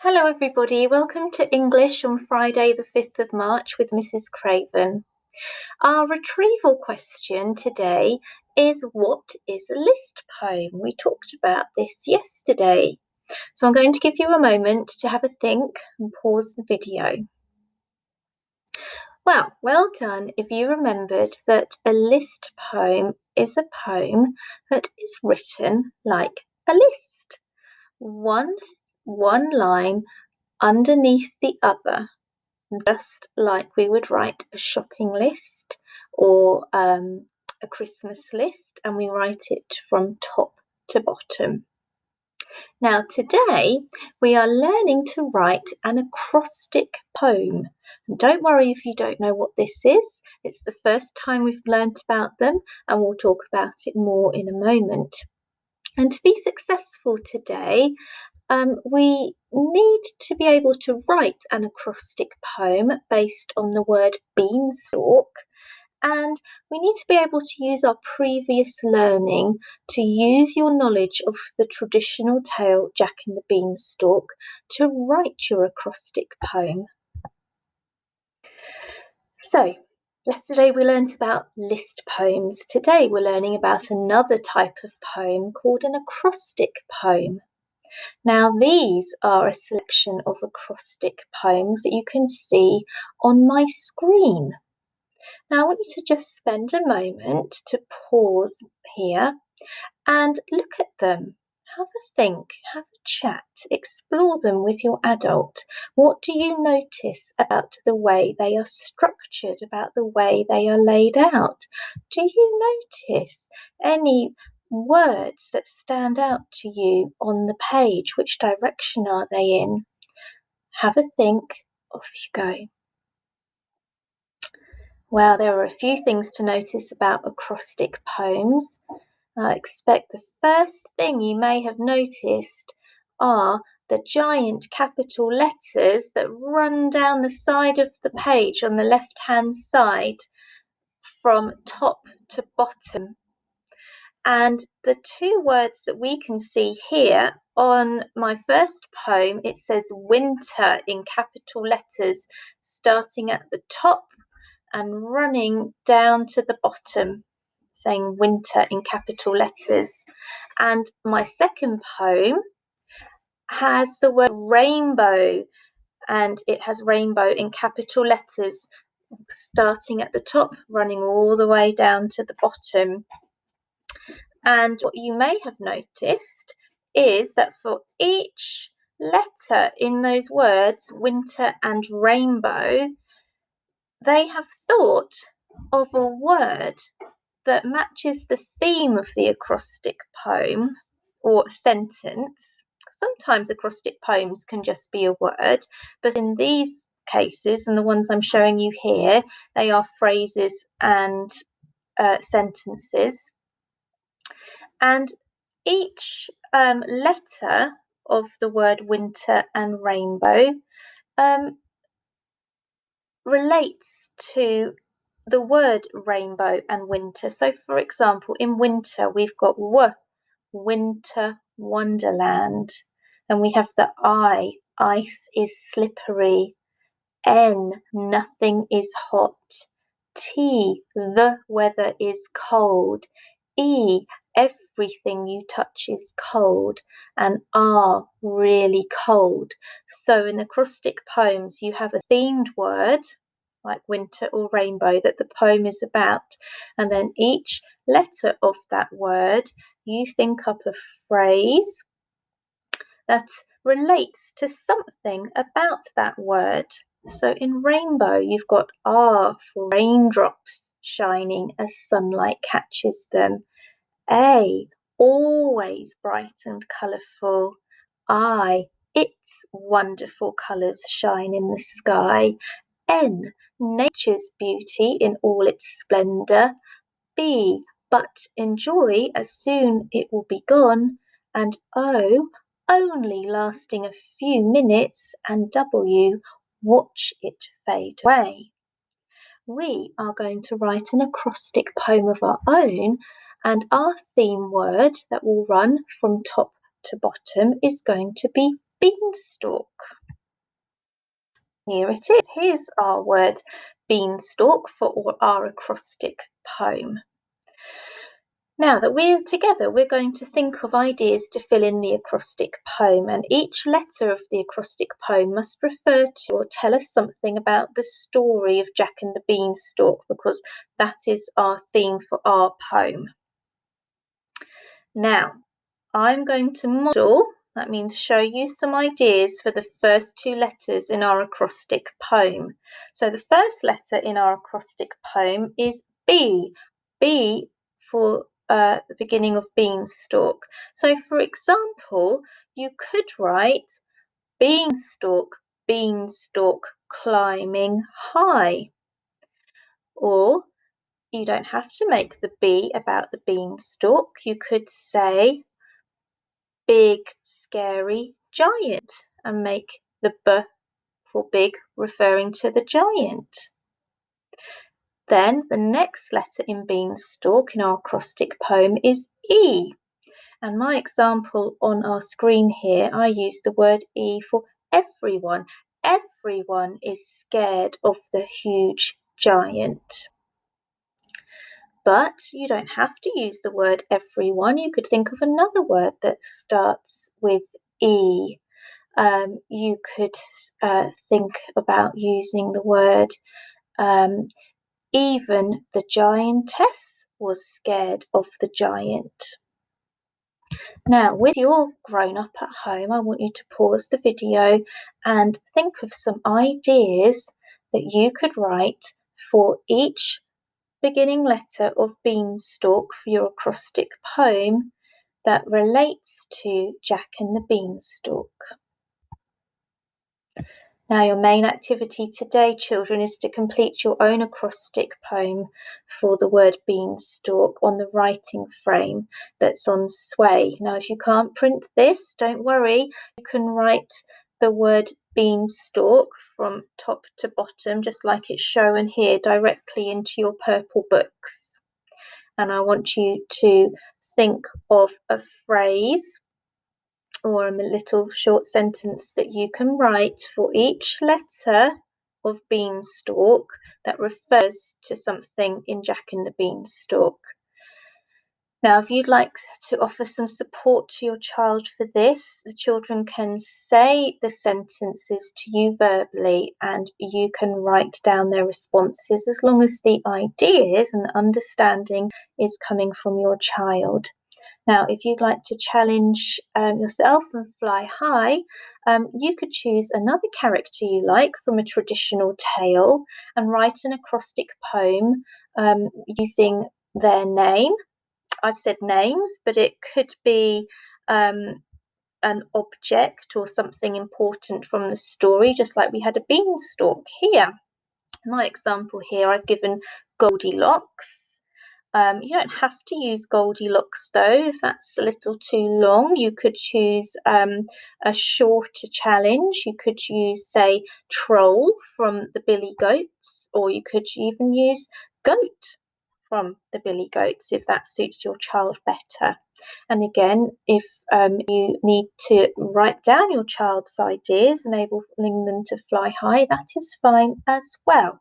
Hello everybody, welcome to English on Friday the 5th of March with Mrs. Craven. Our retrieval question today is, what is a list poem? We talked about this yesterday. So I'm going to give you a moment to have a think and pause the video. Well done if you remembered that a list poem is a poem that is written like a list. One line underneath the other, just like we would write a shopping list or a Christmas list, and we write it from top to bottom. Now today we are learning to write an acrostic poem. And don't worry if you don't know what this is. It's the first time we've learnt about them, and we'll talk about it more in a moment. And to be successful today, we need to be able to write an acrostic poem based on the word beanstalk, and we need to be able to use our previous learning to use your knowledge of the traditional tale Jack and the Beanstalk to write your acrostic poem. So, yesterday we learnt about list poems. Today we're learning about another type of poem called an acrostic poem. Now these are a selection of acrostic poems that you can see on my screen. Now I want you to just spend a moment to pause here and look at them. Have a think, have a chat, explore them with your adult. What do you notice about the way they are structured, about the way they are laid out? Do you notice any words that stand out to you on the page? Which direction are they in? Have a think, off you go. Well, there are a few things to notice about acrostic poems. I expect the first thing you may have noticed are the giant capital letters that run down the side of the page on the left-hand side from top to bottom. And the two words that we can see here on my first poem, it says winter in capital letters, starting at the top and running down to the bottom, saying winter in capital letters. And my second poem has the word rainbow, and it has rainbow in capital letters, starting at the top, running all the way down to the bottom. And what you may have noticed is that for each letter in those words, winter and rainbow, they have thought of a word that matches the theme of the acrostic poem or sentence. Sometimes acrostic poems can just be a word, but in these cases, and the ones I'm showing you here, they are phrases and sentences. And each letter of the word winter and rainbow relates to the word rainbow and winter. So, for example, in winter, we've got winter wonderland. And we have the I, ice is slippery. N, nothing is hot. T, the weather is cold. E, everything you touch is cold. And R, really cold. So in acrostic poems, you have a themed word, like winter or rainbow, that the poem is about. And then each letter of that word, you think up a phrase that relates to something about that word. So in rainbow, you've got R for raindrops shining as sunlight catches them. A, always bright and colourful. I, its wonderful colours shine in the sky. N, nature's beauty in all its splendour. B, but enjoy as soon it will be gone. And O, only lasting a few minutes. And W, watch it fade away. We are going to write an acrostic poem of our own, and our theme word that will run from top to bottom is going to be beanstalk. Here it is. Here's our word beanstalk for our acrostic poem. Now that we're together, we're going to think of ideas to fill in the acrostic poem, and each letter of the acrostic poem must refer to or tell us something about the story of Jack and the Beanstalk, because that is our theme for our poem. Now, I'm going to model, that means show you some ideas for the first two letters in our acrostic poem. So the first letter in our acrostic poem is B. B for the beginning of beanstalk. So for example, you could write beanstalk, beanstalk climbing high. Or you don't have to make the B about the beanstalk. You could say big scary giant and make the B for big referring to the giant. Then the next letter in beanstalk in our acrostic poem is E. And my example on our screen here, I use the word E for everyone. Everyone is scared of the huge giant. But you don't have to use the word everyone. You could think of another word that starts with E. You could think about using the word even the giantess was scared of the giant. Now, with your grown up at home, I want you to pause the video and think of some ideas that you could write for each beginning letter of beanstalk for your acrostic poem that relates to Jack and the Beanstalk. Now, your main activity today, children, is to complete your own acrostic poem for the word beanstalk on the writing frame that's on Sway. Now, if you can't print this, don't worry. You can write the word beanstalk from top to bottom, just like it's shown here, directly into your purple books. And I want you to think of a phrase or a little short sentence that you can write for each letter of beanstalk that refers to something in Jack and the Beanstalk. Now, if you'd like to offer some support to your child for this, the children can say the sentences to you verbally and you can write down their responses as long as the ideas and the understanding is coming from your child. Now, if you'd like to challenge yourself and fly high, you could choose another character you like from a traditional tale and write an acrostic poem using their name. I've said names, but it could be an object or something important from the story, just like we had a beanstalk here. In my example here, I've given Goldilocks. You don't have to use Goldilocks though, if that's a little too long. You could choose a shorter challenge. You could use, say, Troll from the Billy Goats, or you could even use Goat from the Billy Goats if that suits your child better. And again, if you need to write down your child's ideas, enabling them to fly high, that is fine as well.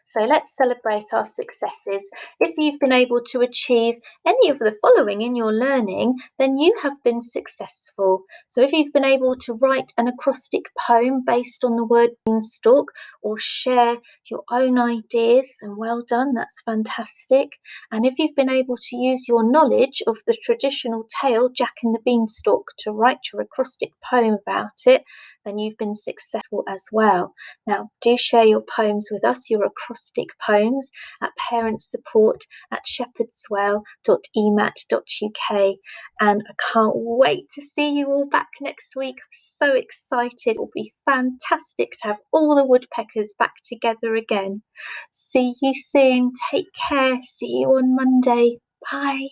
So let's celebrate our successes. If you've been able to achieve any of the following in your learning, then you have been successful. So if you've been able to write an acrostic poem based on the word beanstalk or share your own ideas, and well done, that's fantastic. And if you've been able to use your knowledge of the traditional tale Jack and the Beanstalk to write your acrostic poem about it, then you've been successful as well. Now, do share your poems with us, your acrostic poems, at parentsupport@shepherdswell.emat.uk. And I can't wait to see you all back next week. I'm so excited. It will be fantastic to have all the woodpeckers back together again. See you soon. Take care. See you on Monday. Bye.